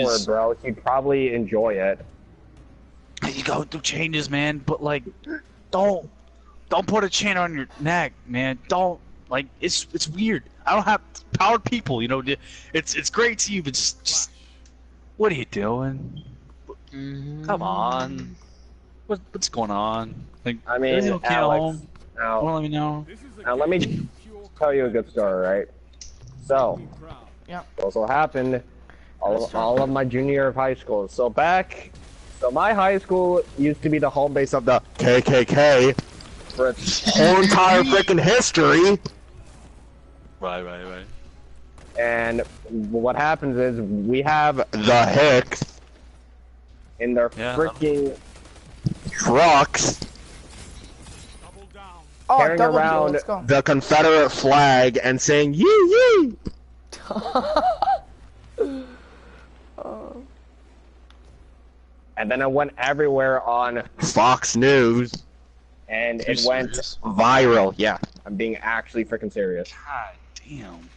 awkward, bro. He'd probably enjoy it. You go through changes, man, but like, don't put a chain on your neck, man. Don't, like, it's weird. I don't have powered people, you know. It's great to you, but just what are you doing? Come on, what's going on? Like, I mean, Alex, now, let me know. Now let me tell you a good story, right? So, yeah, also happened all of my junior year of high school. So my high school used to be the home base of the KKK for its whole entire freaking history. Right. And what happens is we have the Hicks in their freaking trucks carrying around the Confederate flag and saying "Yee yee." And then it went everywhere on Fox News, and it went viral. Yeah, I'm being actually freaking serious. God damn.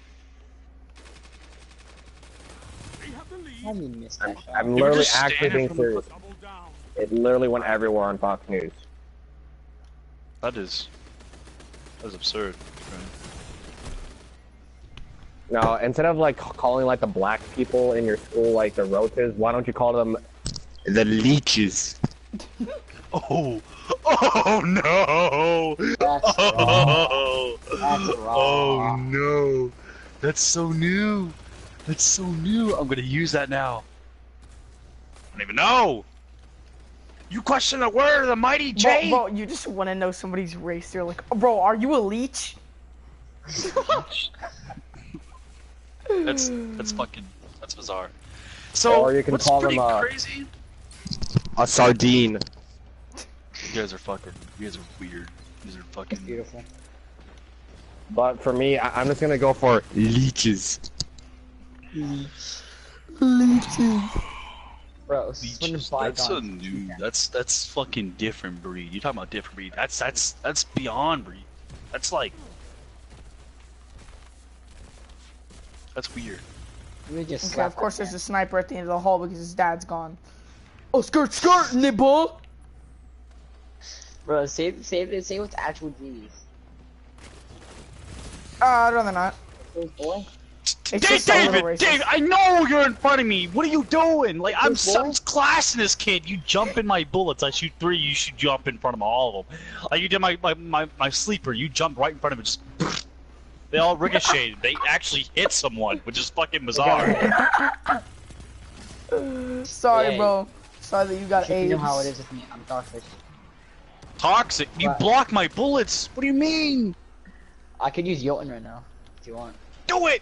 I'm literally actually being serious. It literally went everywhere on Fox News. That's absurd. No, instead of like calling like the black people in your school like the roaches, why don't you call them the leeches? Oh no! That's wrong. That's wrong. Oh no! That's so new. That's so new. I'm gonna use that now. I don't even know. You question the word of the mighty J. Bro, you just want to know somebody's race. You're like, oh, bro, are you a leech? That's bizarre. So, or you can what's call pretty them crazy? A sardine. You guys are weird. You guys are fucking beautiful. But for me, I'm just gonna go for leeches. Leeches. Bro, leeches. That's a new. That's fucking different breed. You talking about different breed? That's beyond breed. That's like. That's weird. Okay, of course there's a sniper at the end of the hall because his dad's gone. Oh, skirt, nibble! Bro, say what's actual G's. I'd rather not. Boy? David, I know you're in front of me. What are you doing? Like, I'm classing this kid. You jump in my bullets. I shoot 3. You should jump in front of all of them. Like you did my sleeper. You jumped right in front of it. Just they all ricocheted. They actually hit someone, which is fucking bizarre. Sorry, bro. Sorry that you got AIDS. You know how it is with me. I'm toxic. Toxic? You block my bullets. What do you mean? I could use Jotun right now, if you want. Do it!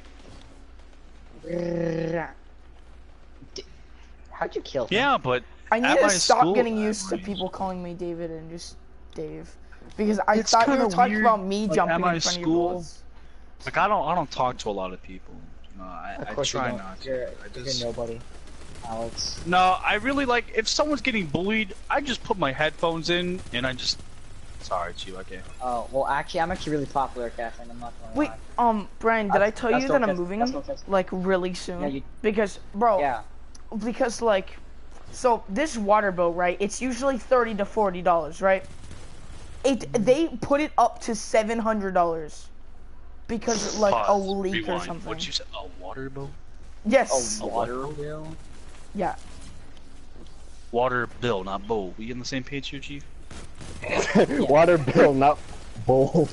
How'd you kill him? Yeah, but I need to stop getting used to people calling me David and just Dave, because I thought you were talking about me jumping in front of your bullets. Like I don't talk to a lot of people. You know, I try not to. You're nobody, Alex. No, I really like if someone's getting bullied, I just put my headphones in and I just. Sorry, Chiu, I can't. Oh well, actually, I'm actually really popular, Catherine. I'm not gonna lie. Wait, Brian, did I tell you that I'm moving like really soon? Yeah, because, bro. Yeah. Because like, so this water bill, right? It's usually $30 to $40, right? They put it up to $700 because like a leak or something. What you said? A water bill? Yes. A water bill? Yeah. Water bill, not bowl. We on the same page here, Chief? Water bill, not bowl.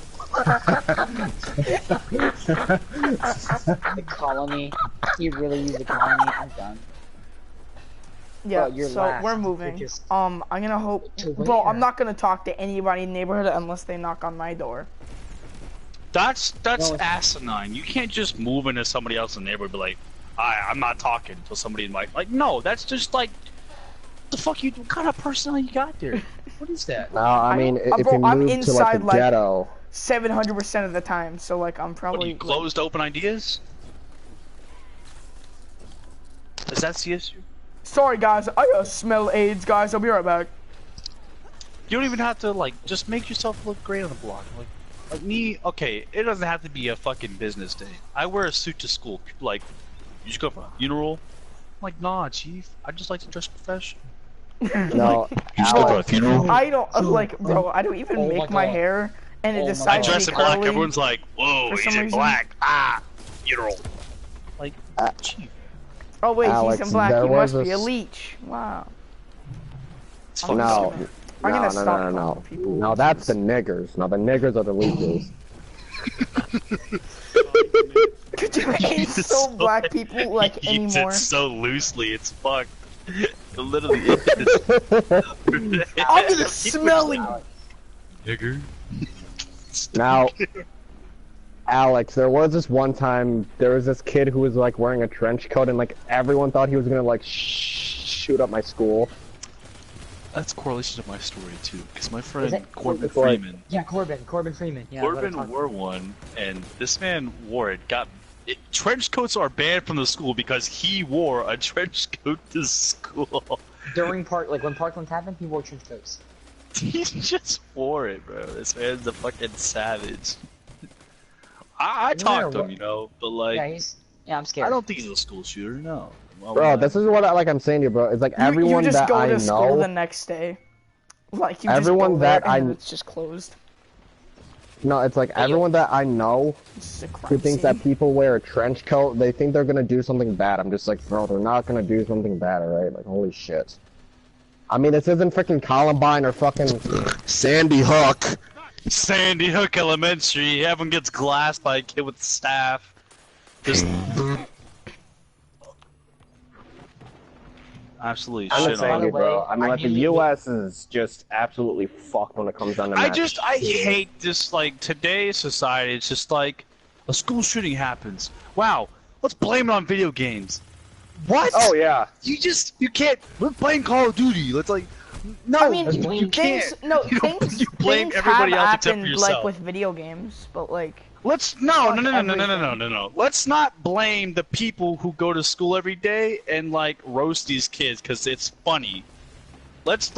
The colony. You really use the colony? I'm done. Yeah, so we're moving. I'm gonna hope. Bro, I'm not gonna talk to anybody in the neighborhood unless they knock on my door. That's asinine. You can't just move into somebody else's neighborhood and be like, I'm not talking to somebody in my no. That's just like, the fuck you? What kind of personality you got there? What is that? No, I mean if you move to like the ghetto, 700% of the time. So like I'm probably. What, are you closed to open ideas? Is that CSU? Sorry guys, I smell AIDS, guys. I'll be right back. You don't even have to like just make yourself look great on the block. Like me, okay, it doesn't have to be a fucking business day. I wear a suit to school. Like, you just go for a funeral, like, nah, chief. I just like to dress professional. No, You just go to a Alex, funeral. I don't like, bro. I don't even Oh make my my God. hair, and it Oh my I decides to dress be in black. curly. Everyone's like, whoa, For he's some in reason. black. Ah, funeral. Like, chief. Oh wait, Alex, he's in black. there He was must be a s- leech. Wow. It's I'm fucking no, gonna- stupid. I'm gonna no, stop no, no, calling no. people No, that's the leeches. niggers. No, the niggers are the leeches. Ain't so black people like He eats anymore. it so loosely, it's fucked. It literally is. I'm gonna smell it. Nigger. Now, Alex, there was this one time, there was this kid who was like wearing a trench coat and like everyone thought he was gonna like shoot up my school. That's correlation to my story too, because my Is friend it- Corbin it's like- Freeman. Yeah, Corbin Freeman. Yeah, Corbin wore one, and this man wore it. Trench coats are banned from the school because he wore a trench coat to school. During when Parkland happened, he wore trench coats. He just wore it, bro. This man's a fucking savage. I talked to him, you know, but like, Yeah, I'm scared. I don't think he's a school shooter. No. Why would Bro, I? this is what I'm saying to you, bro. It's like You everyone just that go I to school the know. next day. Like you Everyone just go there that and I- then it's just closed. No, it's like everyone that I know It's just a crime who thinks scene. that people wear a trench coat, they think they're gonna do something bad. I'm just like, bro, they're not gonna do something bad, alright? Like, holy shit. I mean, this isn't freaking Columbine or fucking Sandy Hook. Sandy Hook Elementary. Everyone gets glassed by a kid with staff. Just absolutely I'm shit just saying, on you, it. bro. I mean, I like, the nearly- U.S. is just absolutely fucked when it comes down to I hate this, like, today's society. It's just like, a school shooting happens. Wow, let's blame it on video games. What? Oh, yeah. You can't, we're playing Call of Duty. Let's like, no, I mean, you things, can't. no, You don't- things, you blame things everybody have else except for happened, yourself. like with video games, but like, Let's no. Let's not blame the people who go to school every day and like roast these kids because it's funny. Let's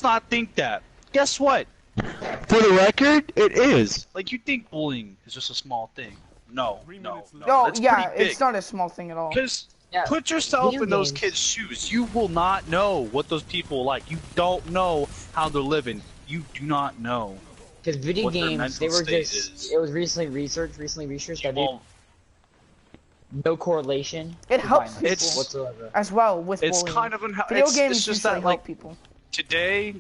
not think that. Guess what? For the record, it is. Like you think bullying is just a small thing. No. no, It's yeah, pretty big. it's not a small thing at all. Because Yeah, put yourself video in those games- kids' shoes. You will not know what those people are like. You don't know how they're living. You do not know. Because video what their games, mental they were state just. is. It was recently researched that Well, no correlation. It to helps violence people It's- whatsoever. as well with it's bullying. kind of Video it's, games it's just usually that help like people. today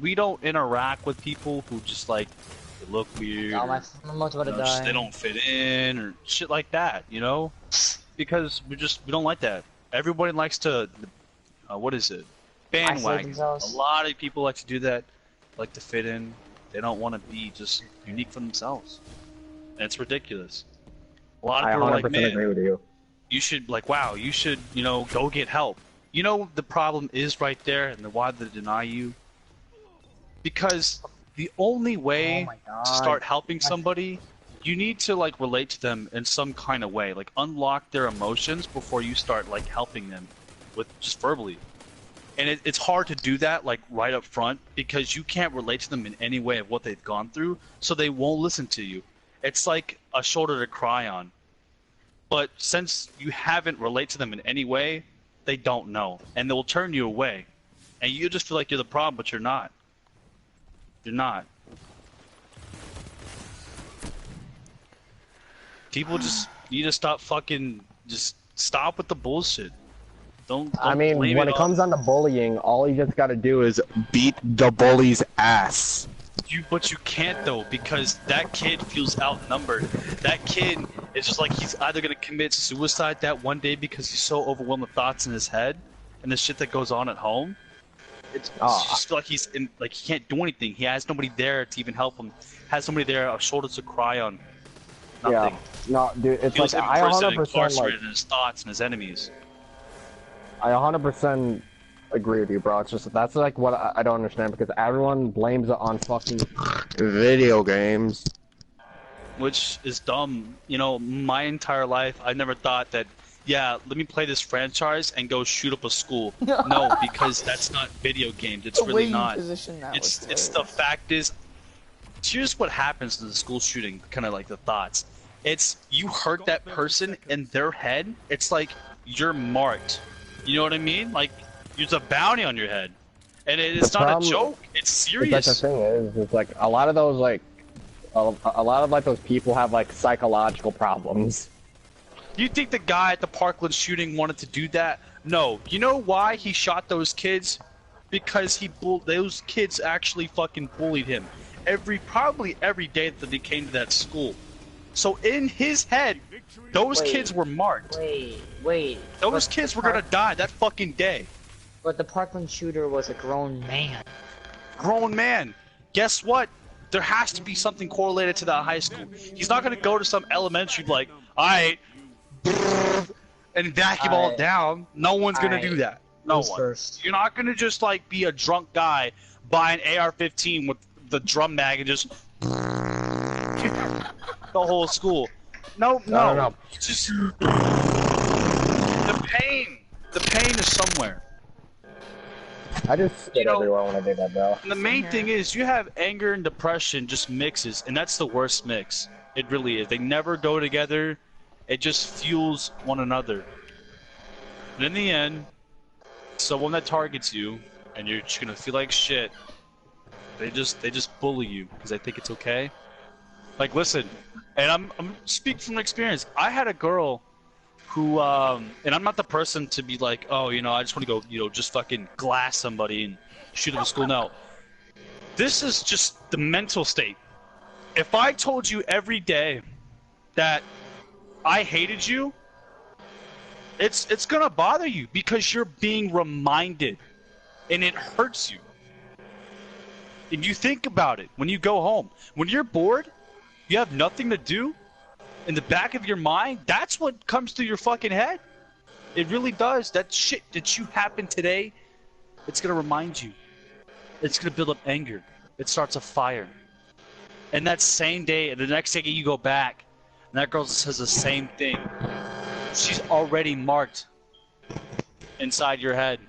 we don't interact with people who just like they look weird. Oh, or, my mom's about to you know, just die. they don't fit in or shit like that, you know? Because we don't like that. Everybody likes to what is it? Bandwagon. themselves. A lot of people like to do that, like to fit in. They don't want to be just unique for themselves. And it's ridiculous. A lot of I people are 100% like, man, agree with you. you should wow, you should, go get help. You know the problem is right there and why they deny you? Because the only way Oh my God. to start helping somebody, you need to like relate to them in some kind of way, like unlock their emotions before you start like helping them with just verbally. And it's hard to do that like right up front because you can't relate to them in any way of what they've gone through, so they won't listen to you. It's like a shoulder to cry on. But since you haven't related to them in any way, they don't know, and they will turn you away. And you just feel like you're the problem, but you're not. You're not. People just need to stop just stop with the bullshit. Don't I mean, blame when it on- comes down to bullying, all you just gotta do is beat the bully's ass. But you can't though, because that kid feels outnumbered. That kid is just like he's either gonna commit suicide that one day because he's so overwhelmed with thoughts in his head and the shit that goes on at home. It's just feel like he can't do anything. He has nobody there to even help him. Has nobody there, a shoulder to cry on. Nothing. Yeah. No, dude, it's Feels like I imprisoned, 100% like incarcerated in his thoughts and his enemies. I 100% agree with you, bro. It's just that's like what I don't understand because everyone blames it on fucking video games. Which is dumb. You know, my entire life, I never thought that, yeah, let me play this franchise and go shoot up a school. No, because that's not video games. It's The way really you not. position that It's was the fact is, here's what happens to the school shooting, kind of like the thoughts. It's you hurt that person in their head. It's like you're marked. You know what I mean? Like, there's a bounty on your head, and it's The not problem- a joke. It's serious. That's the thing is, it's like a lot of those like, a lot of like those people have like psychological problems. You think the guy at the Parkland shooting wanted to do that? No. You know why he shot those kids? Because those kids actually fucking bullied him probably every day that they came to that school. So in his head, those kids were marked. Wait. Those kids were gonna die that fucking day. But the Parkland shooter was a grown man. Grown man. Guess what? There has to be something correlated to that high school. He's not gonna go to some elementary like, alright, and vacuum all down. No one's gonna do that. No one. First. You're not gonna just like be a drunk guy, buy an AR-15 with the drum mag and just the whole school. No. It's just the pain. The pain is somewhere. I just spit everywhere when I do that, bro. And the main thing is you have anger and depression just mixes, and that's the worst mix. It really is. They never go together. It just fuels one another. And in the end, someone that targets you, and you're just gonna feel like shit. They just bully you because they think it's okay. Like, listen, and I'm speaking from experience. I had a girl who, and I'm not the person to be like, oh, you know, I just want to go, you know, just fucking glass somebody and shoot them in school. No, this is just the mental state. If I told you every day that I hated you, it's gonna bother you because you're being reminded, and it hurts you. And you think about it when you go home. When you're bored, you have nothing to do, in the back of your mind, that's what comes through your fucking head. It really does. That shit that you happened today, it's gonna remind you. It's gonna build up anger. It starts a fire. And that same day, the next day you go back, and that girl says the same thing. She's already marked inside your head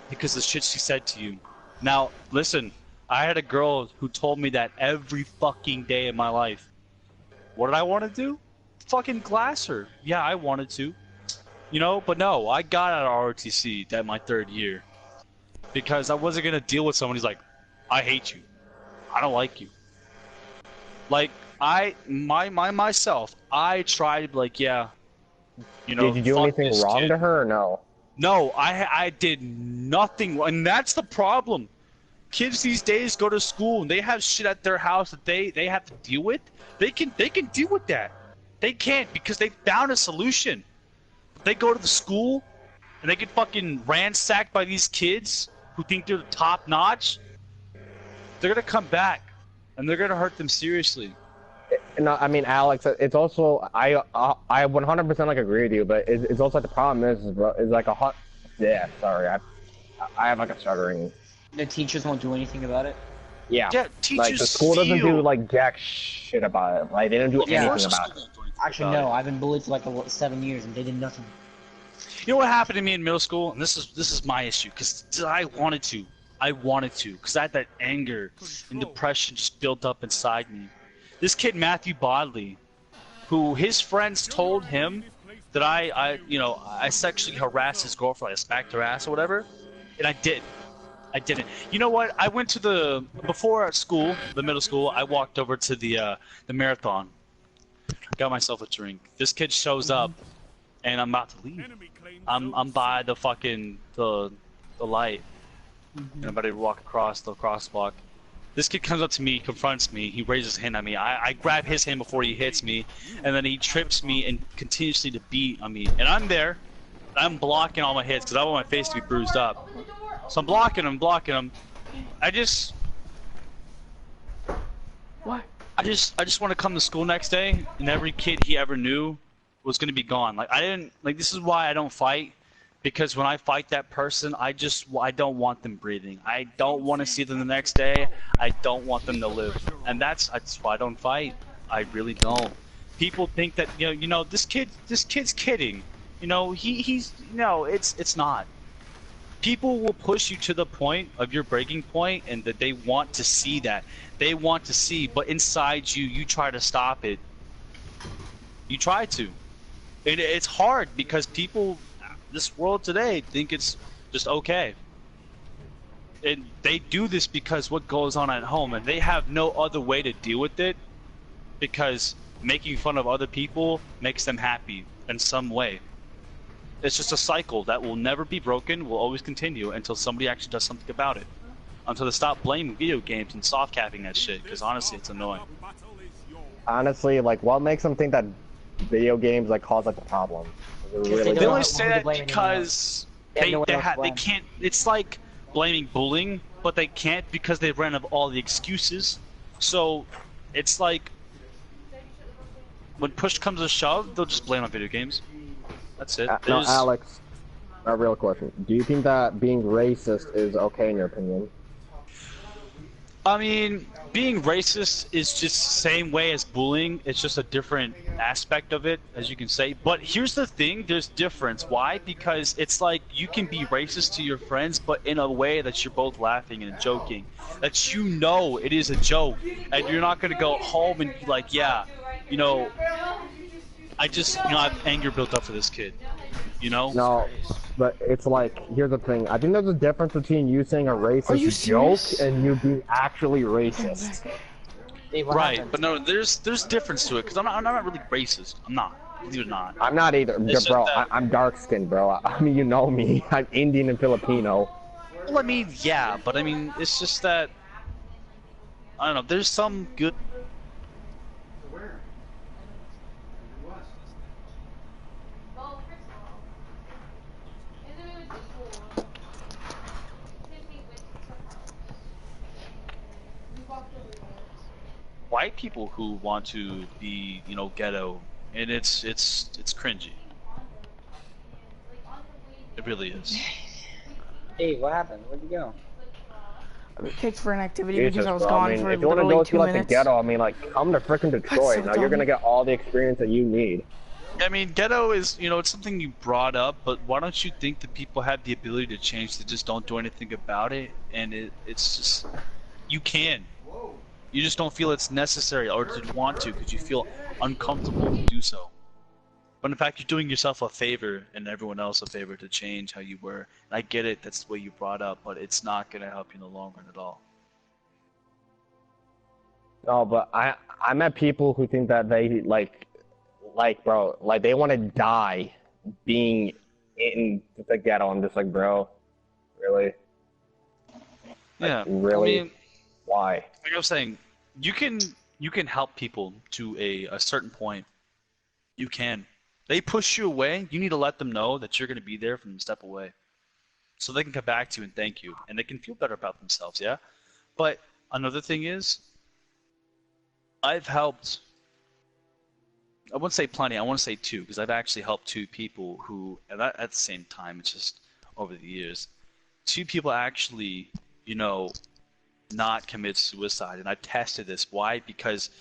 because the shit she said to you. Now, listen, I had a girl who told me that every fucking day of my life. What did I want to do? Fucking glass her. Yeah, I wanted to. You know, but no, I got out of ROTC that my 3rd year. Because I wasn't going to deal with someone who's like, I hate you. I don't like you. Like, myself, I tried, like, yeah. You know, did you do anything wrong to her or no? No, I did nothing. And that's the problem. Kids these days go to school and they have shit at their house that they have to deal with. They can deal with that. They can't because they found a solution. They go to the school and they get fucking ransacked by these kids who think they're top notch. They're gonna come back and they're gonna hurt them seriously. No, I mean, Alex, it's also I 100% like agree with you, but it's also like the problem is like sorry, I have like a stuttering. The teachers won't do anything about it? Yeah, teachers like the school doesn't do like jack shit about it. Like they don't do anything about it. Actually, no. I've been bullied for like 7 years and they did nothing. You know what happened to me in middle school? And this is my issue because I wanted to because I had that anger and depression just built up inside me. This kid Matthew Bodley, who his friends told him that I sexually harassed his girlfriend, I smacked her ass or whatever, and I didn't. You know what? I went to before school, the middle school. I walked over to the marathon, got myself a drink. This kid shows up, and I'm about to leave. I'm by the fucking the light. And I'm about to walk across the crosswalk. This kid comes up to me, confronts me. He raises his hand at me. I grab his hand before he hits me, and then he trips me and continuously to beat on me. And I'm there. I'm blocking all my hits because I want my face to be bruised up. So I'm blocking him. I just want to come to school next day, and every kid he ever knew was gonna be gone. This is why I don't fight, because when I fight that person, I don't want them breathing. I don't want to see them the next day. I don't want them to live, and that's why I don't fight. I really don't. People think that you know this kid's kidding. You know he's it's not. People will push you to the point of your breaking point, and that they want to see that. They want to see, but inside you try to stop it. You try to. And it's hard because people this world today think it's just okay. And they do this because what goes on at home, and they have no other way to deal with it, because making fun of other people makes them happy in some way. It's just a cycle that will never be broken, will always continue until somebody actually does something about it. Until they stop blaming video games and soft capping that shit, because honestly, it's annoying. Honestly, like, what makes them think that video games like cause like the problem? They They don't always know say who to that blame because They have they no one they, else to they blame. can't. It's like blaming bullying, but they can't because they ran out of all the excuses. So it's like when push comes to shove, they'll just blame on video games. That's it. No, There's- Alex, a real question. Do you think that being racist is okay in your opinion? I mean, being racist is just the same way as bullying. It's just a different aspect of it, as you can say. But here's the thing, there's difference. Why? Because it's like you can be racist to your friends, but in a way that you're both laughing and joking. That you know it is a joke. And you're not going to go home and be like, yeah, you know, I have anger built up for this kid. You know? No, but it's like, here's the thing. I think there's a difference between you saying a Are you racist joke serious? and you being actually racist. Hey, what Right, happened? but no, there's difference to it, because I'm not really racist. I'm not. Believe it or not. I'm not either, It's bro. just that- I'm dark skinned, bro. I mean, you know me. I'm Indian and Filipino. Well, I mean, yeah, but I mean, it's just that I don't know. There's some good. White people who want to be, you know, ghetto, and it's cringy. It really is. Hey, what happened? Where'd you go? I was kicked for an activity Jesus, because I was bro. gone I mean, for if you want to literally go 2 to like minutes. the ghetto, I mean, like, come to freaking Detroit. so Now you're dumb. gonna get all the experience that you need. I mean, ghetto is, you know, it's something you brought up, but why don't you think that people have the ability to change? They just don't do anything about it, and it's just, you can. You just don't feel it's necessary or to want to because you feel uncomfortable to do so. But in fact, you're doing yourself a favor and everyone else a favor to change how you were. And I get it, that's the way you brought up, but it's not going to help you in the long run at all. No, but I met people who think that they like bro, like they want to die being in the ghetto. I'm just like, bro, really? Yeah, really? I mean, Why? like I was saying, you can help people to a certain point. You can. They push you away, you need to let them know that you're going to be there from the step away. So they can come back to you and thank you, and they can feel better about themselves, yeah? But another thing is, I've helped, I wouldn't say plenty, I want to say two, because I've actually helped two people who, and at the same time, it's just over the years, two people actually, you know, not commit suicide. And I've tested this. Why? Because,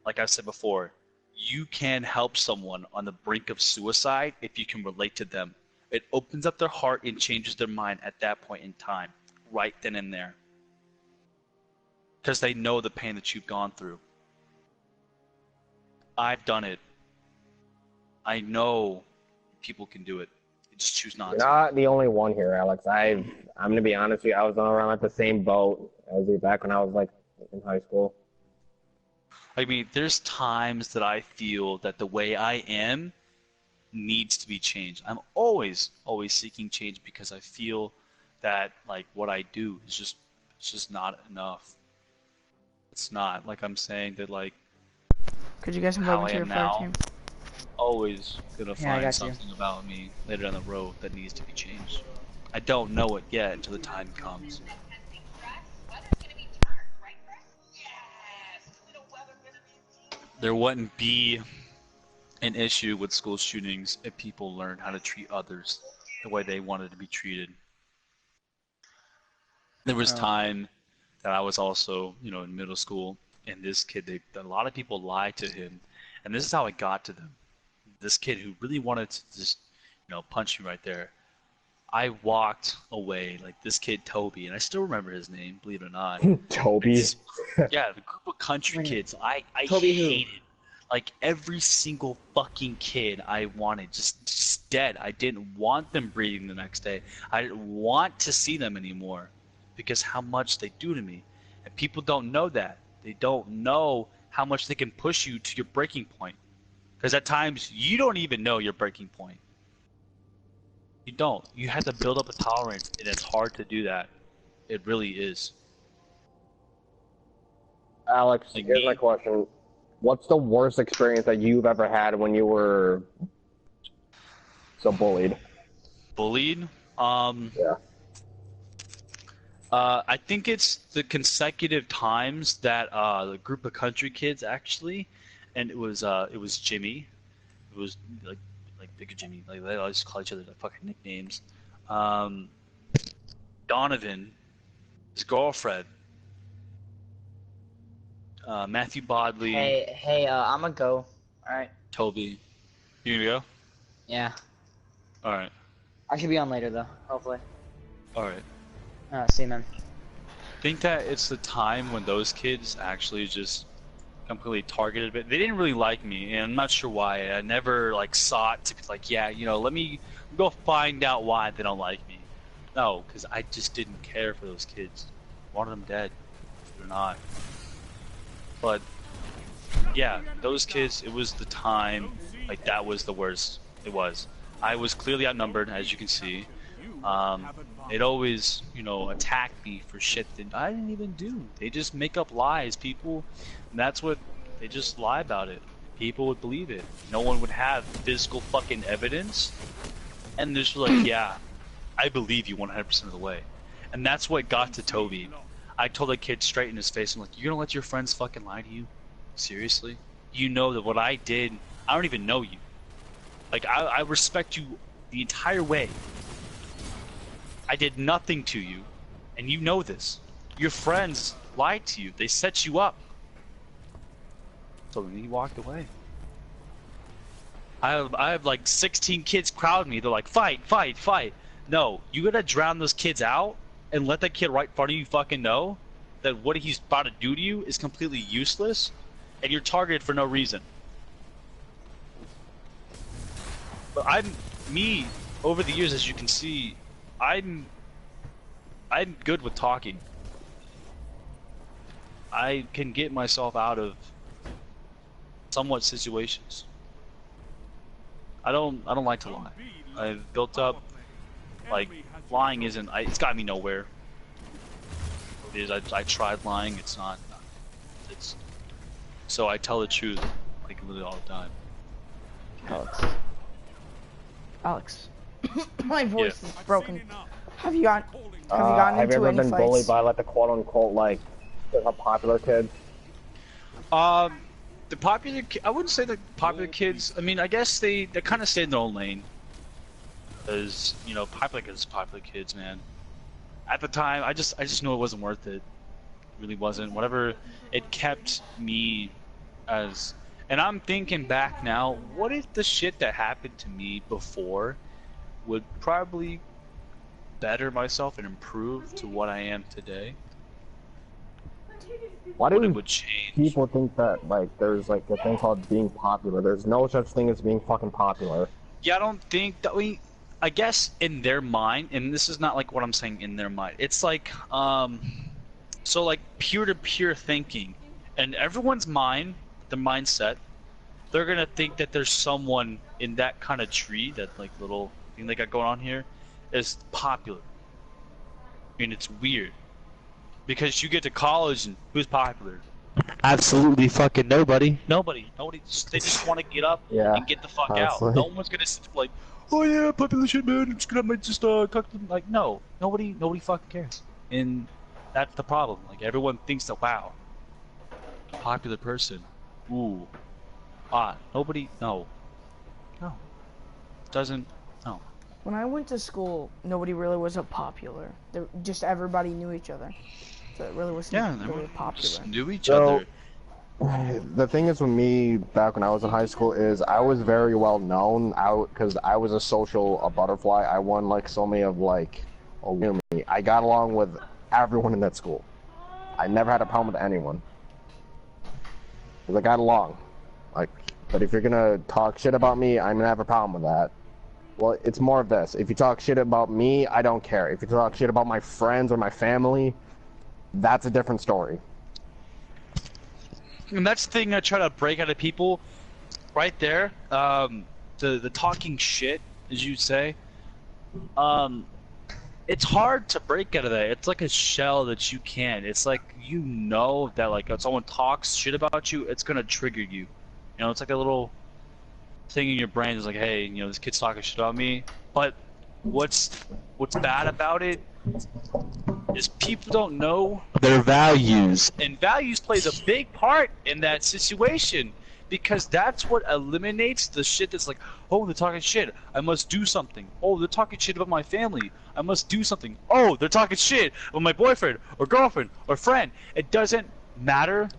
like I said before, you can help someone on the brink of suicide if you can relate to them. It opens up their heart and changes their mind at that point in time, right then and there. Because they know the pain that you've gone through. I've done it. I know people can do it. They just choose not You're to. not the only one here, Alex. I'm gonna be honest with you. I was around at the same boat as you back when I was like in high school. I mean, there's times that I feel that the way I am needs to be changed. I'm always seeking change because I feel that like what I do is it's just not enough. It's not like I'm saying that like Could you guys invite how me I to your am fire now. team? Always gonna Yeah, I find got you. something about me later down the road that needs to be changed. I don't know it yet until the time comes. There wouldn't be an issue with school shootings if people learned how to treat others the way they wanted to be treated. There was time that I was also, you know, in middle school, and this kid, a lot of people lied to him, and this is how it got to them. This kid who really wanted to just, you know, punch me right there. I walked away, like this kid Toby, and I still remember his name, believe it or not. Toby. Yeah, the group of country kids I Toby who? hated. Like every single fucking kid I wanted just dead. I didn't want them breathing the next day. I didn't want to see them anymore because how much they do to me. And people don't know that. They don't know how much they can push you to your breaking point. Because at times you don't even know your breaking point. You don't. You have to build up a tolerance, and it's hard to do that. It really is. Alex, Like here's me? my question. What's the worst experience that you've ever had when you were so bullied? Bullied? Yeah. I think it's the consecutive times that the group of country kids actually, and it was Jimmy. It was like Big Jimmy. Like they always call each other like fucking nicknames. Donovan, his girlfriend, Matthew Bodley, Hey, I'ma go. Alright. Toby. You gonna go? Yeah. All right. I should be on later though, hopefully. All right. See you, man. Think that it's the time when those kids actually just completely targeted it. They didn't really like me, and I'm not sure why. I never like sought to be like, yeah, you know, let me go find out why they don't like me. No, because I just didn't care for those kids. Wanted them dead. They're not. But yeah, those kids. It was the time. Like that was the worst. It was. I was clearly outnumbered, as you can see. They'd always, you know, attack me for shit that I didn't even do. They just make up lies, people. And that's what, they just lie about it. People would believe it. No one would have physical fucking evidence. And they're just like, yeah, I believe you 100% of the way. And that's what got to Toby. I told the kid straight in his face, I'm like, you're gonna let your friends fucking lie to you? Seriously? You know that what I did, I don't even know you. Like, I respect you the entire way. I did nothing to you, and you know this. Your friends lied to you. They set you up. So then he walked away. I have like 16 kids crowd me. They're like, fight, fight, fight. No, you gotta drown those kids out and let that kid right in front of you fucking know that what he's about to do to you is completely useless, and you're targeted for no reason. But me, over the years, as you can see, I'm good with talking. I can get myself out of somewhat situations. I don't like to lie. I've built up, like, lying isn't, it's got me nowhere. It is, I tried lying, it's not, so I tell the truth, like, literally all the time. Alex. My voice Yeah. is broken. Have you gotten Have you into ever any been fights? bullied by like the quote unquote like the popular kids? The popular, I wouldn't say the popular kids. I mean, I guess they kind of stay in their own lane. Because, you know, popular kids, man. At the time, I just knew it wasn't worth it. It really wasn't. Whatever, it kept me as, and I'm thinking back now, what if the shit that happened to me before would probably better myself and improve to what I am today? Why What it do would change. people think that like there's like a thing called being popular? There's no such thing as being fucking popular. Yeah, I don't think that I guess in their mind, and this is not like what I'm saying in their mind. It's like, so like peer-to-peer thinking, and everyone's mind, their mindset, they're gonna think that there's someone in that kind of tree, that like little thing they got going on here, is popular. I mean, it's weird. Because you get to college and who's popular? Absolutely fucking nobody. Nobody. They just want to get up Yeah, and get the fuck honestly. out. No one's gonna sit like, oh yeah, popular shit, man. I'm just gonna talk to them. Like, no, nobody fucking cares. And that's the problem. Like, everyone thinks that, wow, popular person, ooh, nobody, no, doesn't, no. When I went to school, nobody really was a popular. Just everybody knew each other. So it really wasn't Yeah, really everyone popular. just knew each So- other. The thing is with me back when I was in high school is I was very well known out because I was a butterfly. I won like so many of like, oh, you know me. I got along with everyone in that school. I never had a problem with anyone. 'Cause I got along. Like, but if you're gonna talk shit about me, I'm gonna have a problem with that. Well, it's more of this. If you talk shit about me, I don't care. If you talk shit about my friends or my family, that's a different story. And that's the thing I try to break out of people, right there. The talking shit, as you say. It's hard to break out of that. It's like a shell that you can't. It's like you know that like if someone talks shit about you, it's gonna trigger you. You know, it's like a little thing in your brain is like, hey, you know, this kid's talking shit about me. But what's bad about it is people don't know their values, and values plays a big part in that situation, because that's what eliminates the shit that's like, oh, they're talking shit, I must do something. Oh, they're talking shit about my family, I must do something. Oh, they're talking shit about my boyfriend or girlfriend or friend. It doesn't matter,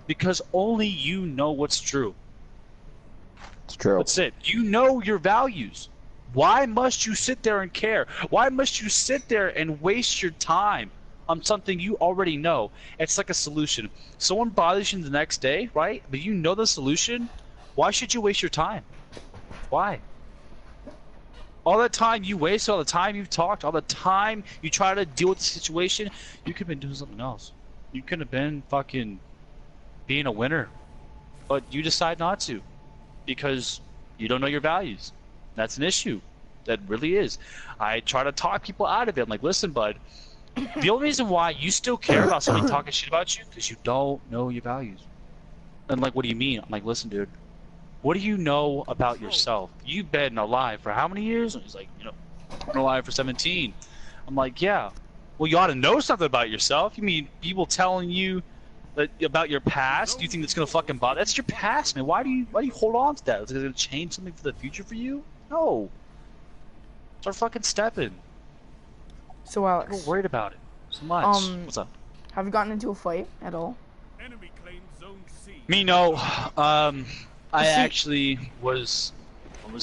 because only you know what's true. It's true. That's it. You know your values. Why must you sit there and care? Why must you sit there and waste your time on something you already know? It's like a solution. Someone bothers you the next day, right? But you know the solution. Why should you waste your time? Why? All the time you waste, all the time you've talked, all the time you try to deal with the situation, you could have been doing something else. You could have been fucking being a winner. But you decide not to, because you don't know your values. That's an issue. That really is. I try to talk people out of it. I'm like, listen, bud, the only reason why you still care about somebody talking shit about you is because you don't know your values. And like, what do you mean? I'm like, listen, dude, what do you know about yourself? You've been alive for how many years? And he's like, you know, I've been alive for 17. I'm like, yeah. Well, you ought to know something about yourself. You mean people telling you about your past? Do you think that's gonna fucking bother? That's your past, man. Why do you hold on to that? Is it gonna change something for the future for you? No. Start fucking stepping. So Alex, I'm worried about it so much. What's up? have you gotten into a fight at all? Enemy claims zone C. Me, no. I actually was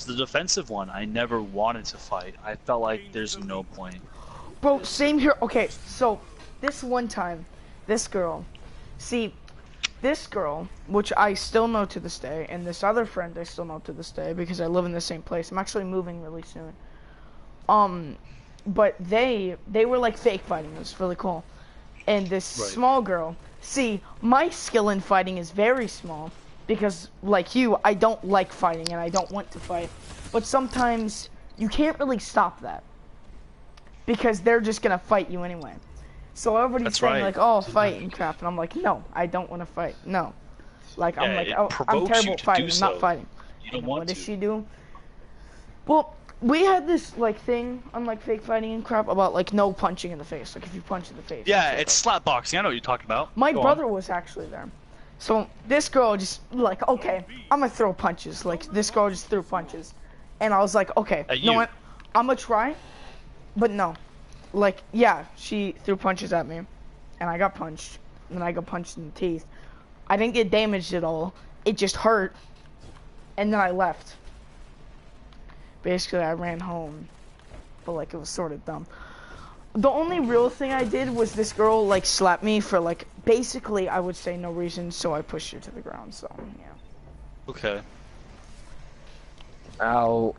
the defensive one. I never wanted to fight. I felt like there's no point. Bro, same here. Okay, so this one time, this girl, which I still know to this day, and this other friend I still know to this day because I live in the same place. I'm actually moving really soon. But they were like fake fighting. It was really cool. And this small girl, my skill in fighting is very small because, like you, I don't like fighting and I don't want to fight. But sometimes you can't really stop that because they're just gonna fight you anyway. So everybody's saying like, "Oh, fight and crap," and I'm like, "No, I don't want to fight. No." Like I'm like, "Oh, I'm terrible at fighting. I'm not fighting." You don't want what to. does she do? Well, we had this like thing on like fake fighting and crap about like no punching in the face. Like if you punch in the face. Yeah, it's slap boxing. I know what you're talking about. My brother was actually there. So this girl just like, okay, I'm gonna throw punches. Like this girl just threw punches, and I was like, okay, you know what? I'm gonna try, but no. Like, yeah, she threw punches at me, and I got punched, and then I got punched in the teeth. I didn't get damaged at all. It just hurt, and then I left. Basically, I ran home, but like it was sort of dumb. The only real thing I did was this girl like slapped me for like basically I would say no reason, so I pushed her to the ground. So yeah. Okay. Ow.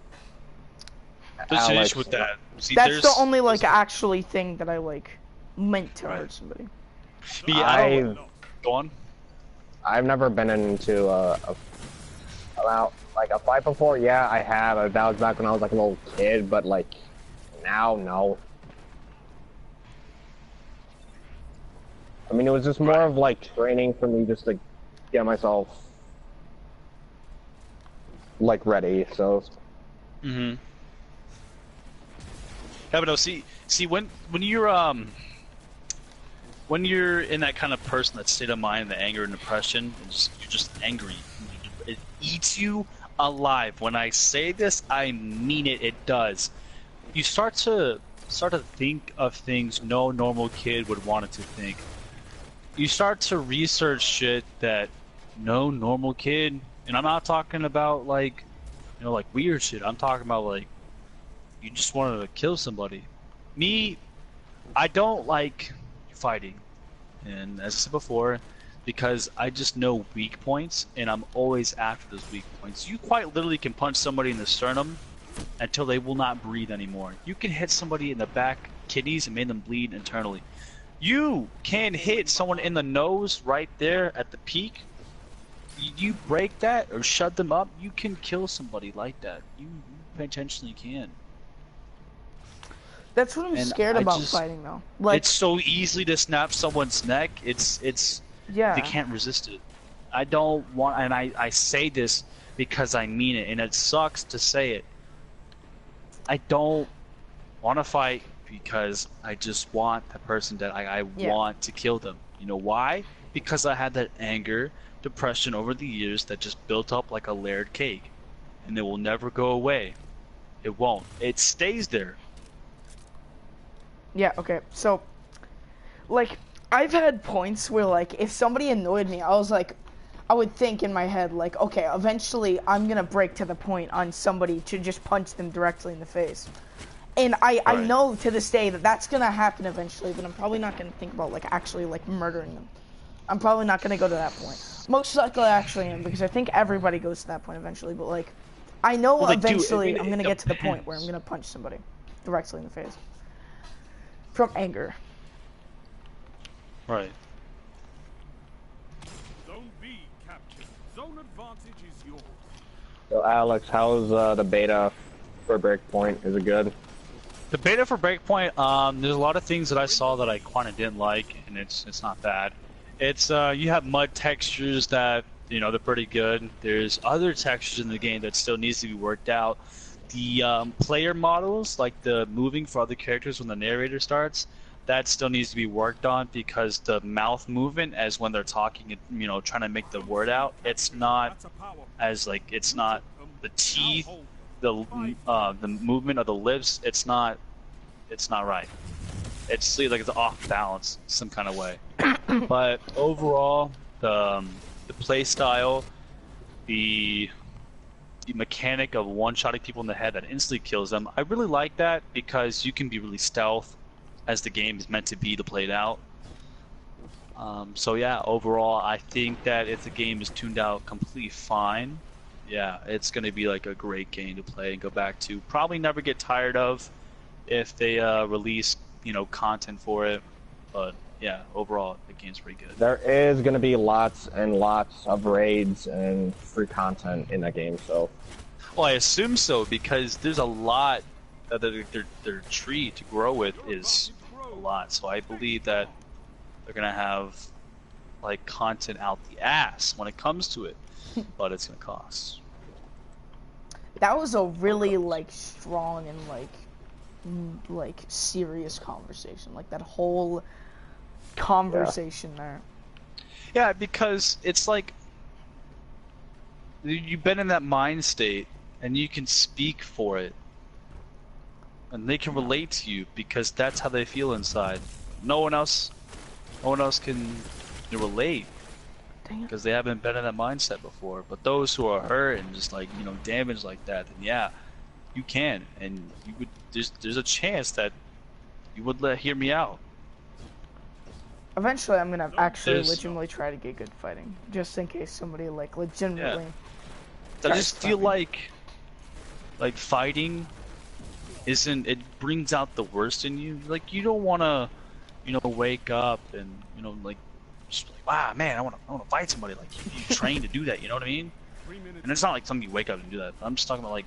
There's an Alex. issue with that. See, That's the only like actually thing that I like meant to hurt somebody. Yeah, go on. I've never been into a fight before. Yeah, I have. That was back when I was like a little kid, but like now, no. I mean, it was just more of like training for me, just to get myself like ready. So. Mm-hmm. Yeah, but no. See, when you're in that kind of person, that state of mind, the anger and depression, and you're just angry. It eats you alive. When I say this, I mean it. It does. You start to think of things no normal kid would want it to think. You start to research shit that no normal kid, and I'm not talking about like, you know, like weird shit. I'm talking about like, you just wanted to kill somebody. Me, I don't like fighting. And as I said before, because I just know weak points, and I'm always after those weak points. You quite literally can punch somebody in the sternum until they will not breathe anymore. You can hit somebody in the back kidneys and make them bleed internally. You can hit someone in the nose right there at the peak. You break that or shut them up, you can kill somebody like that. You potentially can. That's what I'm And scared I about just- fighting though. Like, It's so easy to snap someone's neck. It's yeah. they can't resist it. I don't want, and I say this because I mean it, and it sucks to say it. I don't want to fight because I just want the person that I Yeah. want to kill them. You know why? Because I had that anger, depression over the years that just built up like a layered cake, and it will never go away. It won't. It stays there. Yeah, okay. So, like, I've had points where, like, if somebody annoyed me, I would think in my head, like, okay, eventually I'm gonna break to the point on somebody to just punch them directly in the face. And I Right. know to this day that that's gonna happen eventually, but I'm probably not gonna think about, like, actually, like, murdering them. I'm probably not gonna go to that point. Most likely I actually am, because I think everybody goes to that point eventually, but, like, I know Well, they do. eventually I mean, I'm gonna it get to the point where I'm depends. gonna punch somebody directly in the face. From anger. Right. Zone B captured. Zone advantage is yours. So Alex, how's the beta for Breakpoint? Is it good? The beta for Breakpoint, there's a lot of things that I saw that I kind of didn't like, and it's not bad. It's you have mud textures that they're pretty good. There's other textures in the game that still needs to be worked out. The player models, like the moving for other characters when the narrator starts, that still needs to be worked on because the mouth movement, as when they're talking, trying to make the word out, it's not That's a power. as like it's not the teeth, the movement of the lips. It's not right. It's like it's off balance some kind of way. But overall, the play style, the mechanic of one-shotting people in the head that instantly kills them, I really like that because you can be really stealth as the game is meant to be to play it out. So yeah, overall, I think that if the game is tuned out completely fine, yeah, it's going to be like a great game to play and go back to. Probably never get tired of if they release, content for it. But yeah, overall, the game's pretty good. There is going to be lots and lots of raids and free content in that game, so... Well, I assume so because there's a lot that their tree to grow with is a lot. So I believe that they're gonna have like content out the ass when it comes to it, but it's gonna cost. That was a really like strong and like serious conversation. Like that whole conversation there. Yeah, because it's like you've been in that mind state and you can speak for it. And they can relate to you because that's how they feel inside. No one else can relate Dang it. because they haven't been in that mindset before. But those who are hurt and just like damaged like that, then yeah, you can, and you would. There's a chance that you would hear me out. Eventually, I'm gonna actually There's- legitimately try to get good fighting, just in case somebody like legitimately. I just Sorry, feel like fighting isn't. It brings out the worst in you. Like you don't want to, wake up and like just like, wow, man, I want to fight somebody. Like you train to do that. You know what I mean? 3 minutes. And it's not like something you wake up and do that. I'm just talking about like,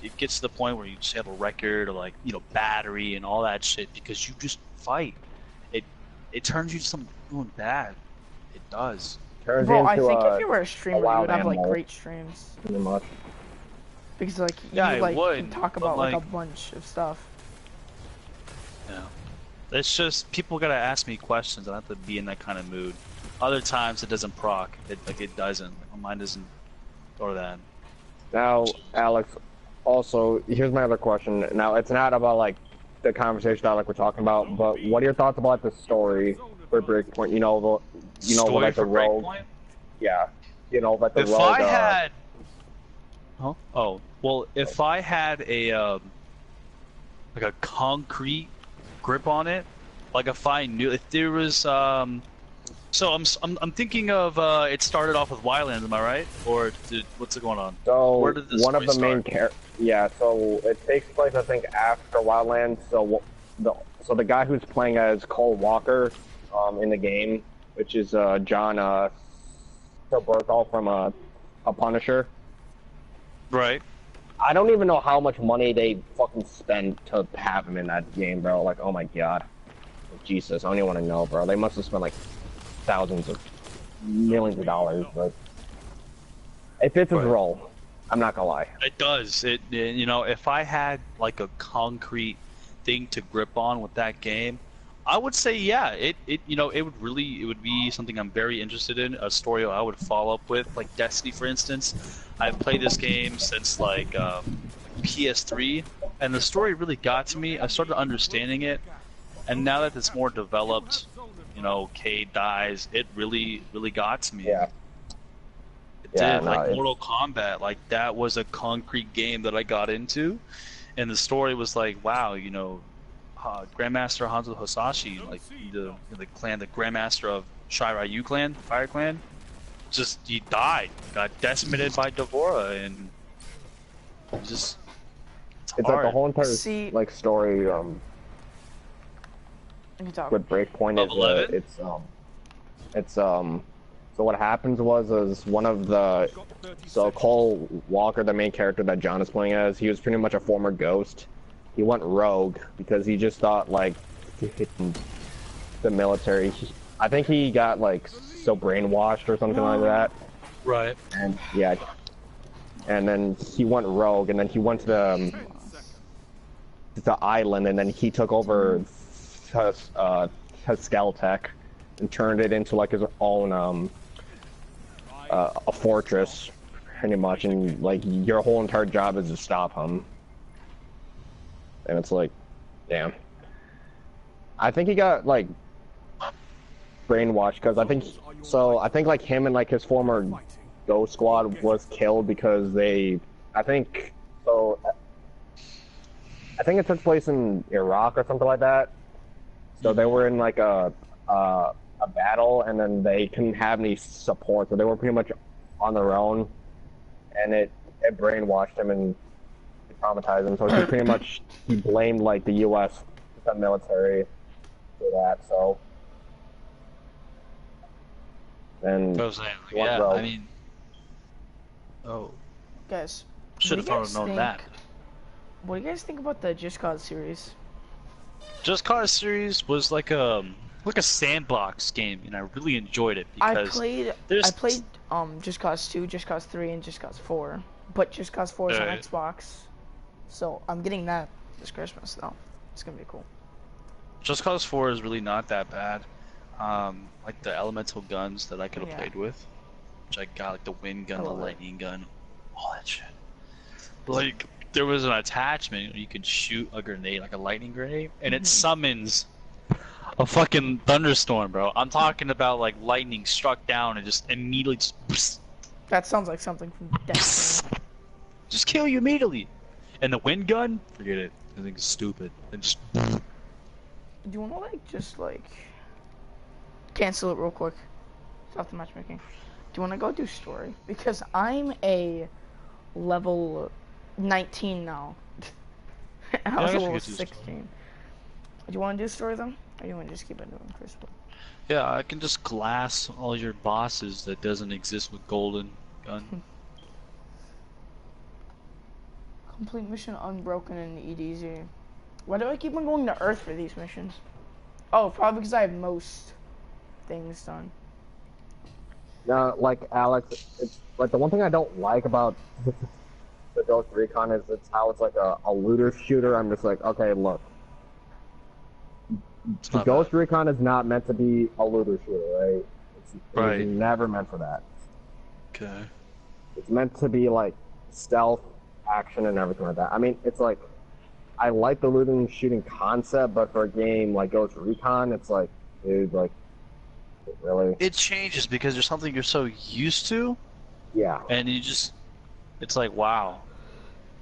it gets to the point where you just have a record or like, battery and all that shit because you just fight. It turns you to something bad. It does. Turns Bro, I into think a, if you were a streamer, you wild would have like animal. great streams pretty much. because like Yeah, I you like would, can talk but, about like a like- bunch of stuff. Yeah. It's just people gotta ask me questions. I have to be in that kind of mood. Other times it doesn't proc. It doesn't. My mind doesn't go to that. Now, Alex, also, here's my other question. Now, it's not about, like, the conversation that, like, we're talking about, but what are your thoughts about the story for Breakpoint? Story like, the for rogue... Breakpoint? Yeah. Like, the If rogue... I had, oh well, if I had a like a concrete grip on it, like if I knew if there was So I'm thinking of it started off with Wildlands, am I right? Or what's going on? So Where did this one of the story main start? yeah. So it takes place, I think, after Wildlands. So the guy who's playing as Cole Walker, in the game, which is John Berthal from a Punisher. Right. I don't even know how much money they fucking spend to have him in that game, bro. Like, oh my god, Jesus, I don't even want to know, bro. They must have spent like thousands of millions of dollars, but it fits his role. I'm not gonna lie. It does. You know, if I had like a concrete thing to grip on with that game, I would say yeah. It would be something I'm very interested in. A story I would follow up with, like Destiny, for instance. I've played this game since like PS3, and the story really got to me. I started understanding it, and now that it's more developed, you know, Cade dies. It really got to me. Yeah. It Yeah, did. no, Like it's- Mortal Kombat, like that was a concrete game that I got into, and the story was like, wow, you know, Grandmaster Hanzo Hasashi, like the Grandmaster of Shiryu Clan, Fire Clan, just he died, got decimated by Devora, and just It's hard. like the whole entire See- like story. You can talk. With Breakpoint Of is 11? so what happens is one of the Cole Walker, the main character that John is playing as, he was pretty much a former ghost. He went rogue because he just thought like the military. I think he got like so brainwashed or something like that. Right. And yeah, and then he went rogue, and then he went to the island, and then he took over Heskeltech and turned it into like his own a fortress, pretty much. And like your whole entire job is to stop him. And it's like, damn. I think he got like brainwashed because I think like him and like his former Ghost Squad was killed because I think it took place in Iraq or something like that. So they were in like a battle, and then they couldn't have any support, so they were pretty much on their own, and it brainwashed him and traumatized him. So he pretty much blamed like the U.S. military for that. So then I was saying, he went yeah, rogue. I mean, oh, Guys, should what have do you thought guys of known think- that. What do you guys think about the Just Cause series? Just Cause series was like a sandbox game, and I really enjoyed it I because played Just Cause 2, Just Cause 3, and Just Cause 4. But Just Cause 4 is on Right. Xbox. So I'm getting that this Christmas though. It's gonna be cool. Just Cause 4 is really not that bad. Like the elemental guns that I could have Yeah. played with, which I got, like the wind gun, I the love it. lightning gun, all that shit. Like there was an attachment where you could shoot a grenade, like a lightning grenade, and it summons a fucking thunderstorm, bro. I'm talking about like lightning struck down and just immediately That sounds like something from Destiny. just kill you immediately. And the wind gun, forget it. I think it's stupid. And just Do you wanna just cancel it real quick? Stop the matchmaking. Do you wanna go do story? Because I'm a level 19 now. And I Yeah, I was a guess we level could do story. 16. Do you wanna do story then? Or do you wanna just keep it doing Crystal? yeah, I can just glass all your bosses that doesn't exist with golden gun. Complete mission unbroken in EDZ. Why do I keep on going to Earth for these missions? Oh, probably because I have most things done. Like Alex, it's like the one thing I don't like about the Ghost Recon is it's how it's like a looter shooter. I'm just like, okay, look, the not Ghost Recon is not meant to be a looter shooter, right? It Right. was never meant for that. Okay. It's meant to be like stealth, action, and everything like that. I mean, it's like I like the looting shooting concept, but for a game like Ghost Recon, it's like, dude, like, really? It changes because there's something you're so used to, Yeah. and you just, it's like, wow.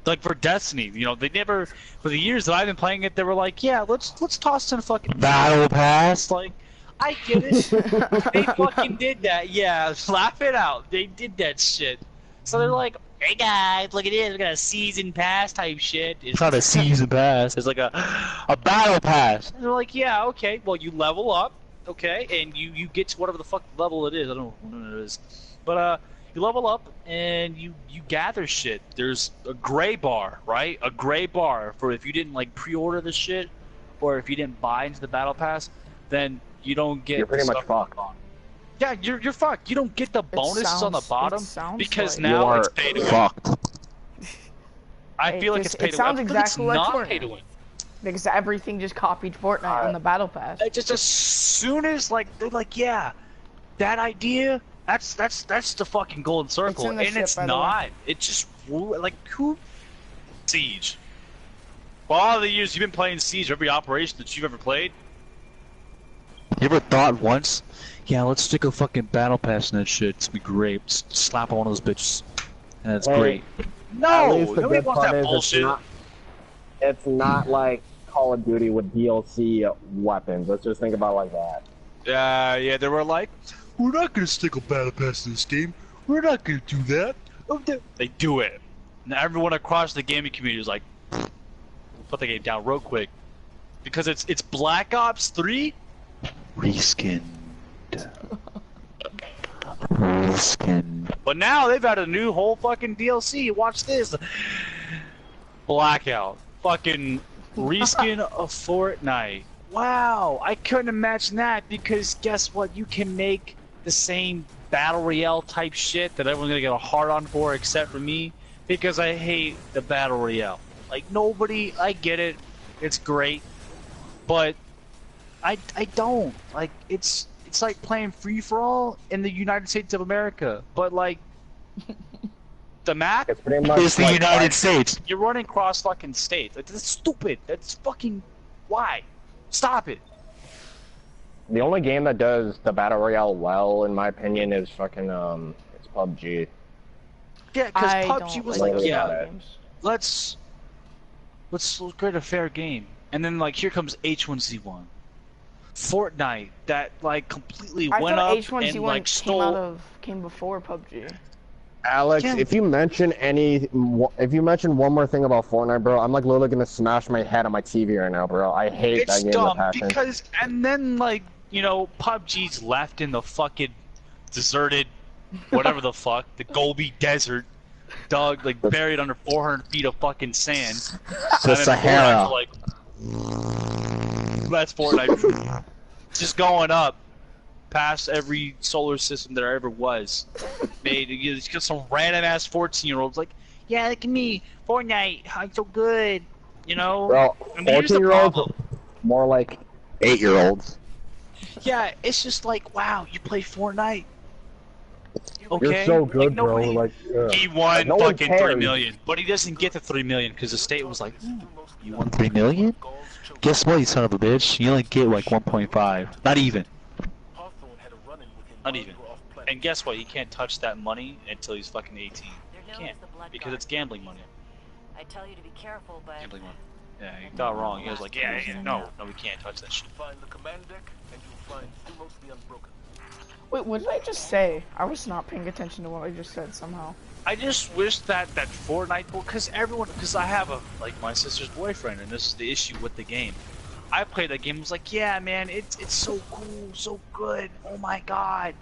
Like for Destiny, you know, they never, for the years that I've been playing it, they were like, yeah, let's toss in a fucking battle pass. Like, I get it. They fucking did that. Yeah, laugh it out. They did that shit. So they're like, hey guys, look at this. We got a season pass type shit. It's not a season pass. It's like a battle pass. And they're like, yeah, okay. Well, you level up, okay, and you get to whatever the fuck level it is. I don't know what it is, but you level up and you gather shit. There's a gray bar, right? A gray bar for if you didn't like pre-order the shit, or if you didn't buy into the battle pass, then you don't get. You're pretty much fucked. Yeah, you're fucked. You don't get the bonuses on the bottom because like now it's pay to win. Fucked. I feel like it's pay to win. It sounds exactly like not Fortnite. Pay to win. Because everything just copied Fortnite on the battle pass. Just as soon as like they're like, yeah, that idea, that's the fucking golden circle, in the and ship, it's by the way. not. It's just like who? Siege. For all the years you've been playing Siege, every operation that you've ever played, you ever thought once, yeah, let's stick a fucking battle pass in that shit. It's gonna be great. Just slap on one of those bitches, and it's great. At No, least the nobody good wants part that is bullshit. it's not like Call of Duty with DLC weapons. Let's just think about it like that. Yeah, they were like, we're not gonna stick a battle pass in this game. We're not gonna do that. They do it. And everyone across the gaming community is like, put the game down real quick. Because it's Black Ops 3 reskinned. Reskinned. But now they've had a new whole fucking DLC. Watch this. Blackout. Fucking reskin of Fortnite. Wow, I couldn't imagine that because guess what? You can make the same Battle Royale type shit that everyone's gonna get a hard on for except for me because I hate the Battle Royale. Like nobody, I get it, it's great, but I don't. Like it's like playing free for all in the United States of America, but like the map It's pretty much is the like United States. You're running cross fucking states. Like, that's stupid. That's fucking why? Stop it. The only game that does the battle royale well, in my opinion, is fucking it's PUBG. Yeah, because I PUBG don't was like like, it. yeah, games. let's create a fair game, and then like here comes H1Z1, Fortnite that like completely I went thought up H1Z1 and like stole. came before PUBG. Alex, Yeah. if you mention one more thing about Fortnite, bro, I'm like literally gonna smash my head on my TV right now, bro. I hate It's that game dumb with passion. because, and then like you know, PUBG's left in the fucking deserted, whatever the fuck, the Gobi Desert, dog, like buried under 400 feet of fucking sand. The And then Sahara. Fortnite's like, that's Fortnite, just going up past every solar system there ever was. Made you just some random ass 14-year-olds like, yeah, look at me, Fortnite, I'm so good, you know. Bro, I mean, here's the 14-year-olds, problem. more like 8-year-olds. Yeah, it's just like, wow, you play Fortnite. Okay. You're so good, like, bro. nobody- Like, he won no one fucking 3 cares. million, but he doesn't get the 3 million because the state was like, you won 3 million? Guess what, you son of a bitch? You only get like 1.5. Not even. Not even. And guess what? He can't touch that money until he's fucking 18. He can't because it's gambling money. I tell you to be careful, but Gambling money. Yeah, he got it wrong. He was like, yeah, no, we can't touch that shit. Find the command deck, and you'll find Deimos the Unbroken. Wait, what did I just say? I was not paying attention to what I just said somehow. I just wish that Fortnite, because I have my sister's boyfriend, and this is the issue with the game. I played that game, was like, yeah, man, it's so cool, so good, oh my god.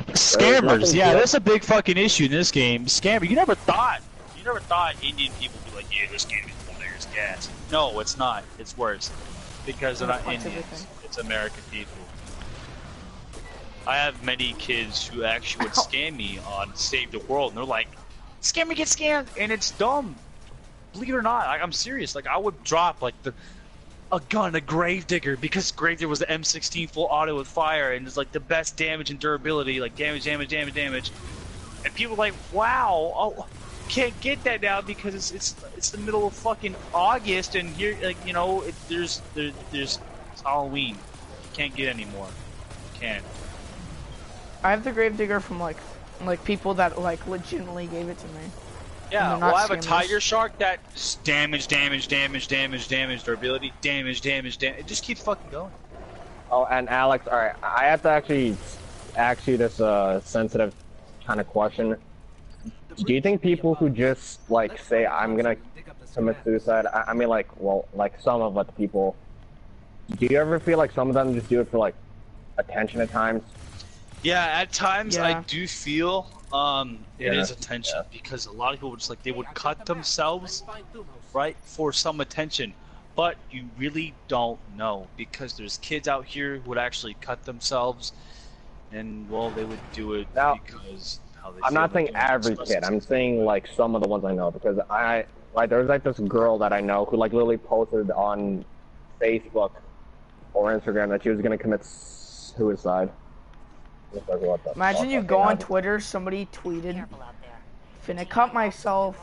Scammers, yeah, that's a big fucking issue in this game. Scammer, you never thought Indian people would be like, yeah, this game is hilarious gas. No, it's not. It's worse. Because they're not Reflects Indians. everything. It's American people. I have many kids who actually would scam me on Save the World, and they're like, "Scammer get scammed," and it's dumb. Believe it or not, I'm serious. Like I would drop like a gun, a Gravedigger, because Gravedigger was the M16 full auto with fire, and it's like the best damage and durability, like damage. And people are like, "Wow, oh, can't get that now because it's the middle of fucking August, and here like you know there's it's Halloween. You can't get anymore. You can't." I have the Gravedigger from like people that like legitimately gave it to me. Yeah, they're not well, I have a scammers. Tiger Shark that damage, durability, damage. It just keeps fucking going. Oh, and Alex, all right, I have to actually ask you this sensitive kind of question. Do you think people who just like say I'm gonna commit suicide? I mean, like, well, like some of the people. Do you ever feel like some of them just do it for like attention at times? Yeah, at times Yeah. I do feel it is attention because a lot of people just like they would cut themselves, right, for some attention, but you really don't know because there's kids out here who would actually cut themselves, and well, they would do it Now, because how they I'm feel not saying about every express kid. I'm themselves. saying like some of the ones I know because there's like this girl that I know who like literally posted on Facebook or Instagram that she was gonna commit suicide. Just like, what the Imagine fuck, you okay, go on now- Twitter, somebody tweeted, Careful out there. finna cut myself.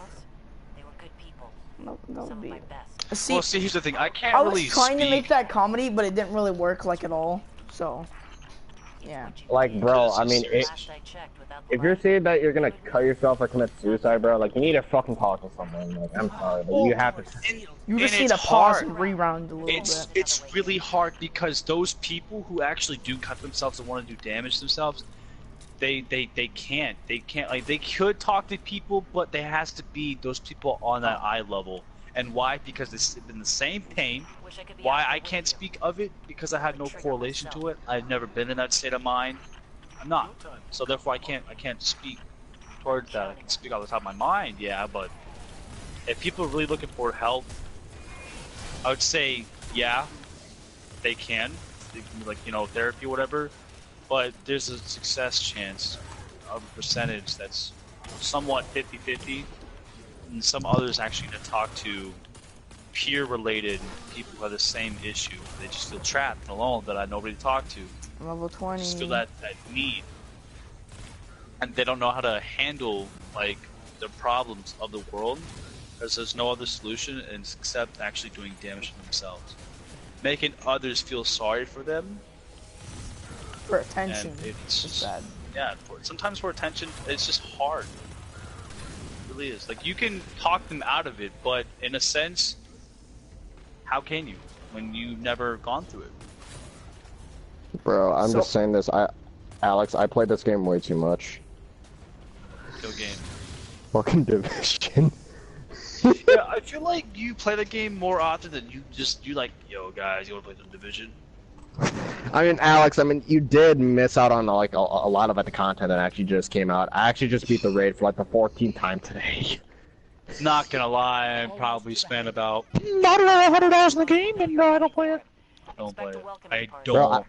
They were good people. That Some would of be. my best. See, Well, see, here's the thing. I can't I was really trying to make speak. that comedy, but it didn't really work like at all. So, yeah. Like, bro, I mean, Last I checked, without the if you're light, saying that you're gonna cut yourself or commit suicide, bro, like you need to fucking talk to someone. Like, I'm sorry, but you have to. You just And need to it's pause hard. and reround a little It's bit. it's really hard because those people who actually do cut themselves and want to do damage themselves, they can't like they could talk to people, but there has to be those people on that eye level. And why? Because they've been the same pain. wish I could be Why out there I with can't you. speak of it because I have no correlation to it. I've never been in that state of mind. I'm not. So therefore I can't speak towards that. I can speak off the top of my mind, yeah, but if people are really looking for help, I would say yeah, they can. They can, like, you know, therapy or whatever. But there's a success chance of a percentage that's somewhat 50-50, and some others actually need to talk to peer-related people who have the same issue. They just feel trapped and alone that I nobody to talk to. Level 20. Just feel that need, and they don't know how to handle like the problems of the world because there's no other solution except actually doing damage to themselves, making others feel sorry for them. For attention. And it's It's bad. yeah, sometimes for attention, it's just hard. It really is. Like, you can talk them out of it, but in a sense, how can you when you've never gone through it? Bro, I'm So- just saying this. Alex, I played this game way too much. No game. Fucking Division. Yeah, I feel like you play the game more often than you like, yo guys, you wanna play some Division? I mean, Alex, I mean, you did miss out on like a lot of the content that actually just came out. I actually just beat the raid for like the 14th time today. Not gonna lie, I probably spent about Not $100 in the game, and I don't play it. don't play Expect a it. welcoming I party. don't. Bro, I-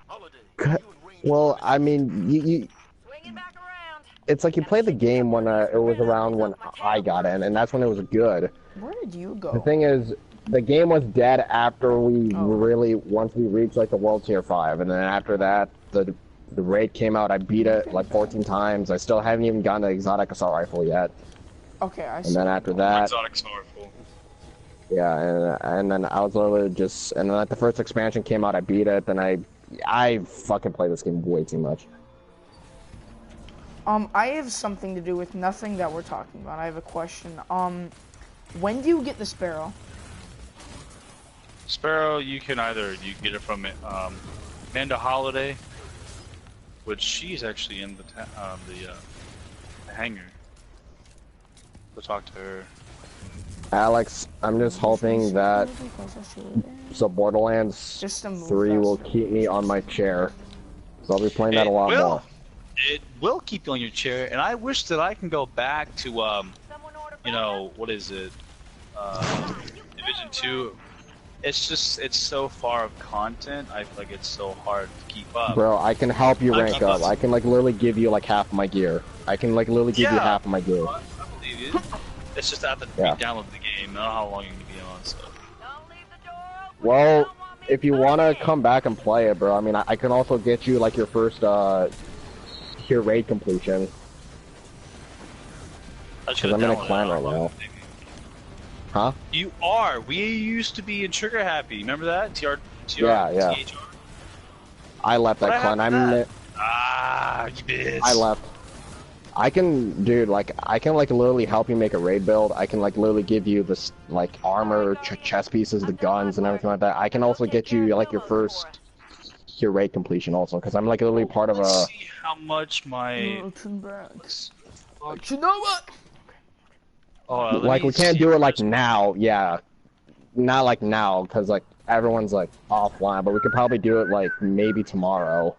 Holiday. Well, I mean, you Swinging back around. it's like you played the game when it was around when I got in, and that's when it was good. Where did you The go? thing is, the game was dead after we Oh. really, once we reached like the World Tier 5, and then after that, the raid came out. I beat it like 14 times. I still haven't even gotten the exotic assault rifle yet. Okay, I And see. then after that, Exotic's powerful. yeah, and then I was literally just, and then like the first expansion came out, I beat it. Then I fucking play this game way too much. I have something to do with nothing that we're talking about. I have a question. When do you get the Sparrow? Sparrow, you can get it from Amanda Holiday, which she's actually in the hangar. Go talk to her. Alex, I'm just hoping that so Borderlands Just to move 3 will faster. keep me on my chair. So I'll be playing that a lot more. It will keep you on your chair, and I wish that I can go back to Someone order you know, what is it? Division 2. It's so far of content. I feel like it's so hard to keep up. Bro, I can help you I'll rank keep up. us- I can like literally give you like half my gear. I can like literally give you Yeah. half of my gear. I believe it. It's just I have to Yeah. re-download the game. I don't know how long you're gonna be on. So. Don't leave the door open. Well, You don't want me if you want to butting in. come back and play it, bro, I mean, I can also get you like your first tier raid completion. I should've I'm in a downloaded clan it. right now. Huh? You are. We used to be in Trigger Happy. Remember that? Yeah. THR? I left What that clan. happened to that? Ah, you bitch. I left. I can, dude, like, I can, like, literally help you make a raid build. I can, like, literally give you this, like, armor, chest pieces, the guns, and everything like that. I can also get you, like, your first your raid completion also, because I'm like literally part of a. Let's see how much my. Milton Braggs. You know what? Oh, let Like me we can't see do it if like there's- now, yeah. Not like now, because like everyone's like offline, but we could probably do it like maybe tomorrow.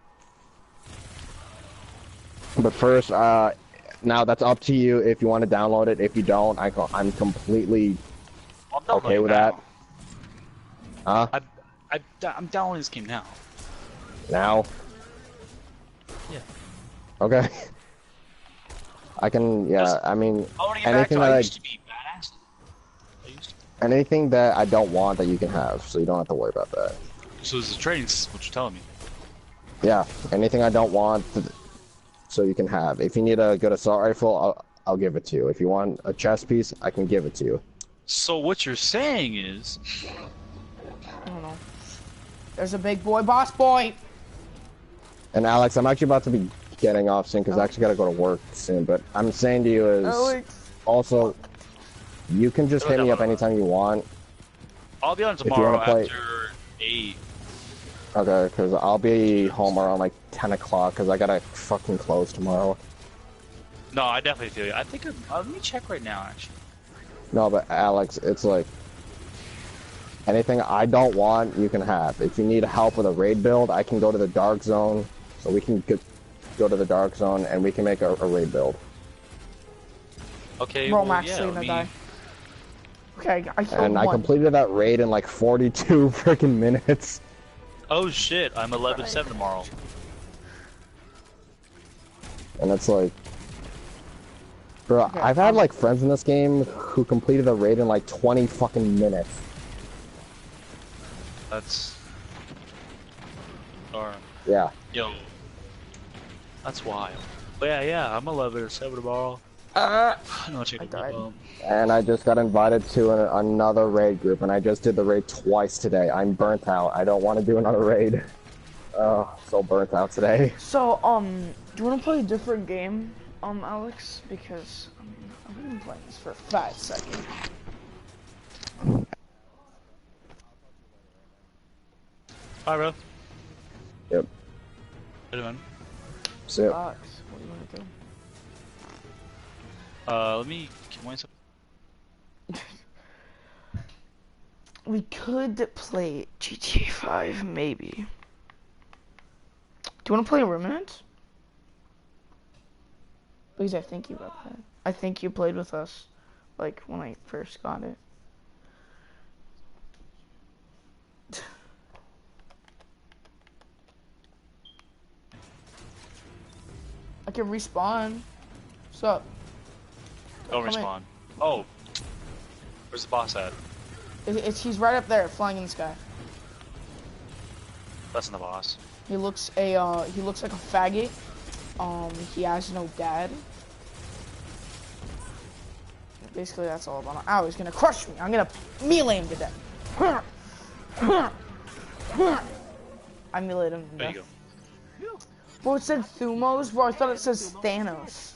But first, now that's up to you if you want to download it. If you don't, I'm completely I'm okay downloading with now. that. Huh? I'm downloading this game now. Now? Yeah. Okay. I can, yeah, I mean, I want to get back anything to that I I, used to be badass. I used to. anything that I don't want that you can have, so you don't have to worry about that. So this is trading, what you're telling me. Yeah, anything I don't want, so you can have. If you need a good assault rifle, I'll give it to you. If you want a chest piece, I can give it to you. So what you're saying is, I don't know. There's a big boy, boss boy. And Alex, I'm actually about to be getting off soon because I actually gotta go to work soon. But I'm saying to you is Alex. also, you can just hit me up anytime you want. I'll be on you tomorrow wanna play- after 8. Okay, because I'll be home around like 10 o'clock because I gotta fucking close tomorrow. No, I definitely feel you. I think let me check right now, actually. No, but Alex, it's like anything I don't want, you can have. If you need help with a raid build, I can go to the dark zone, so we can go to the dark zone and we can make a raid build. Okay, Bro, well, I'm actually yeah, gonna die. Okay, I killed And one. I completed that raid in like 42 freaking minutes. Oh shit, I'm 11-7 tomorrow. And it's like, bro, I've had like friends in this game who completed the raid in like 20 fucking minutes. That's... Or, Yeah. yo. That's wild. But yeah, I'm 11-7 tomorrow. No, check I it died. out. And I just got invited to another raid group, and I just did the raid twice today. I'm burnt out. I don't want to do another raid. Oh, so burnt out today. So, do you want to play a different game, Alex? Because I've been playing this for 5 seconds. Alright, bro. Yep. How you doing? So, Alex, what do you want to do? Let me get myself. We could play GTA 5, maybe. Do you want to play Remnant? Because I think you got that. I think you played with us, like, when I first got it. I can respawn. What's up? Don't Come in. respawn. Oh. Where's the boss at? He's right up there, flying in the sky. That's not the boss. He looks like a faggot. He has no dad. Basically, that's all about him. Ow, he's gonna crush me. I'm gonna melee him to death. I meleeed him to There death. you go. Bro, it said Thumos, bro. I thought it says Thanos.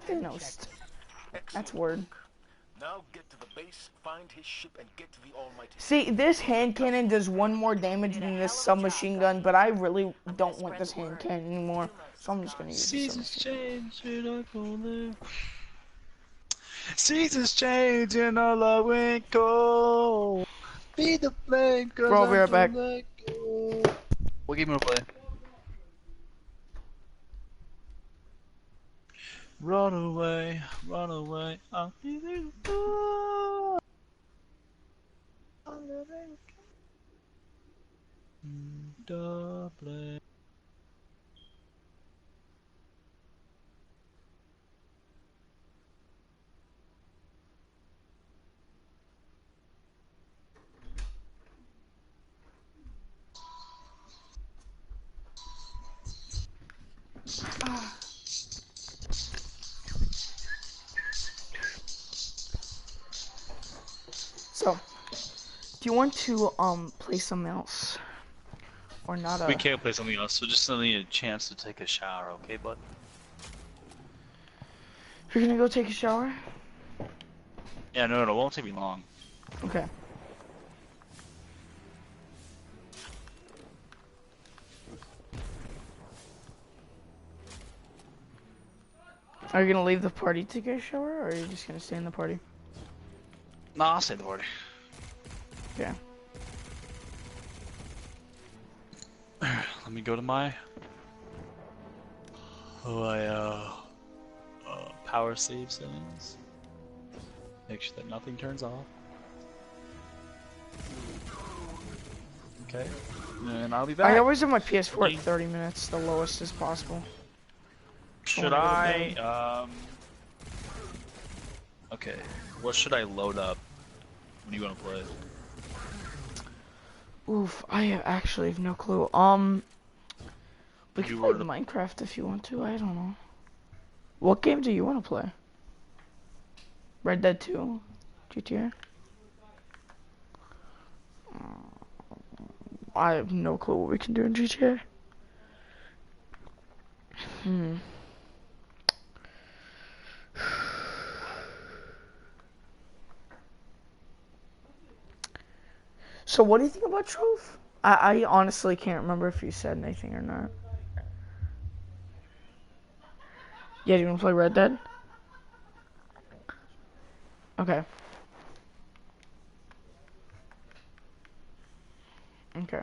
Thanos. That's weird. Now get to the base, find his ship, and get to the Almighty. See, this hand cannon does 1 more damage than this submachine gun, but I really don't want this hand cannon anymore, so I'm just gonna use this. Seasons change, you're not gonna live. Seasons change and our love went cold. Be the flame, cause Bro, be right back. What game you wanna play? Run away, I'll be there. Dublin. So, do you want to play something else, or not? We can't play something else, so just need a chance to take a shower, okay, bud? You're gonna go take a shower? Yeah, no, it won't take me long. Okay. Are you gonna leave the party to get a shower, or are you just gonna stay in the party? No, I'll say the word. Yeah. Let me go to my power save settings. Make sure that nothing turns off. Okay, and I'll be back. I always have my PS4 at 30 minutes, the lowest as possible. Should I? Okay, what should I load up? What do you want to play? Oof, I actually have no clue. We can play Minecraft if you want to. I don't know. What game do you want to play? Red Dead 2? GTA? I have no clue what we can do in GTA. So what do you think about Trove? I honestly can't remember if you said anything or not. Yeah, do you want to play Red Dead? Okay. Okay.